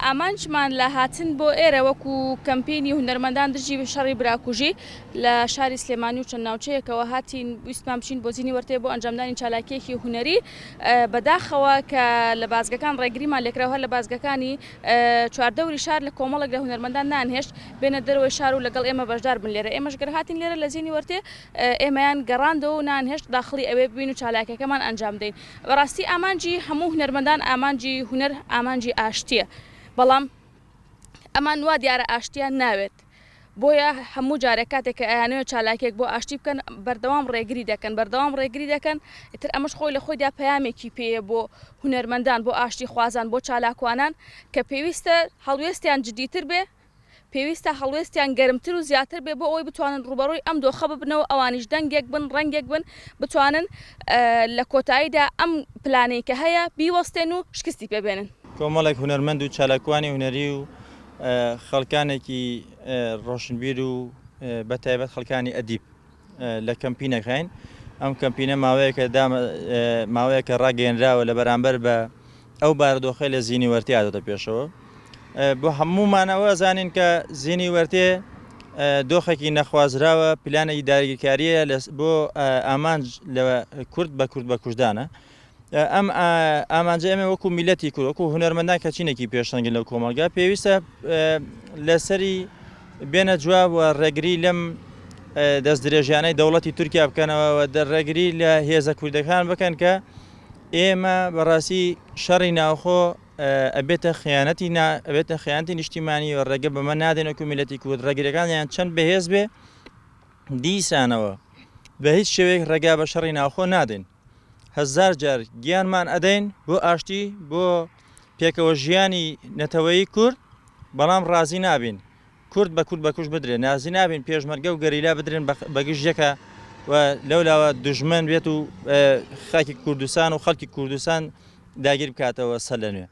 ئامانجمان لە هاتن بۆ ئێرە وەکو کەمپینی هونەرمەندان دژی شەڕی براکوژی لە شاری سلێمانی و چەند ناوچەیەکەوە هاتین ویستمان بچین بۆ زینی وەرتێ بۆ ئەنجامدانی چالاکیەکی هونەری بەداخەوە کە لە بازگەکان ڕێگریمان لێکراوە لە بازگەکانی چواردەوری شار لە کۆمەڵێک لە هونەرمەندان نانهێشت بێنە دەرەوەی شار و لەگەڵ ئێمە بەشدار بن لێرە ئێمەش گەر هاتین لێرە لە زینی وەرتێ ئێمەیان گەڕاندەوە و نانهێشت داخڵی ئەوێ ببین و چالاکیەکەمان ئەنجام دەین بەڕاستی ئامانجی هەموو هونەرمەندان ئامانجی هونەر ئامانجی ئاشتیە بەڵام ئەمان وا دیارە ئاشتیان ناوێت بۆیە هەموو جارێک کاتێک کە ئەیانەوە چالاکێک بۆ ئاشتی بکەن بەردەوام ڕێگری دەکەن ئیتر ئەمەش خۆی لە خۆیدا پەیامێکی پێیە بۆ هونەرمەندان بۆ ئاشتی خوازان بۆ چالاکوانان کە پێویستە هەڵوێستیان جدیتر بێ پێویستە هەڵوێستیان گەرمتر و زیاتر بێ بۆ ئەوەی بتوانن ڕوبەڕۆی ئەم دۆخە ببنەوە ئەوانیش دەنگێک بن ڕەنگێک بن بتوانن لە کۆتاییدا ئەم پلانەی کە هەیە بیوەستێن و شکستی پێبێنن کۆمەڵێک هونەرمەند و چالاکوانی هونەری و خەڵکانێکی ڕۆشنبیر و بەتایبەت خەڵکانی ئەدیب لە کەمپینەکەین ئەم کەمپینە ماوەیەکە ڕاگەیەنراوە لە بەرامبەر بە ئەو بارودۆخەی لە زینی وەرتێ هاتۆتە پێشەوە بۆ هەمومانەوە زانین کە زینی وەرتێ دۆخێکی نەخوازراوە پلانێکی داگیرکاریە بۆ ئامانج لە کورد بە کوردانە ئەم ئامانجە ئێمە وەکو میلەتی کورد وەکو هونەرمەندان کە چینێکی پێشەنگن لەو کۆمەلگا پێویستە لەسەری بێنە جواب و ڕێگری لەم دەست درێژیانەی دەوڵەتی تورکیا بکەنەوە و ڕێگری لە هێزە کوردەکان بکەن کە ئێمە بەڕاستی شەڕی ناوخۆ ئەبێتە خیانەتی نیشتیمانی و ڕێگە بەمە نادێن وەکو میلەتی کورد ڕێگریەکانیان چەند بەهێز بێ دیسانەوە بە هیچ شێوەیەک ڕێگا بە شەڕی ناوخۆ نادێن هەزار جار گیانمان ئەدەین بۆ ئاشتی بۆ پێکەوە ژیانی نەتەوەیی کورد بەڵام ڕازی نابین کورد بە کوش بدرێن نازی نابین پێشمەرگە و گەریلا بدرێن بەگشتێکە و لەولاوە دوژمن بێت و خاکی کوردستان و خەڵکی کوردستان داگیر بکاتەوە سەر لە نوێ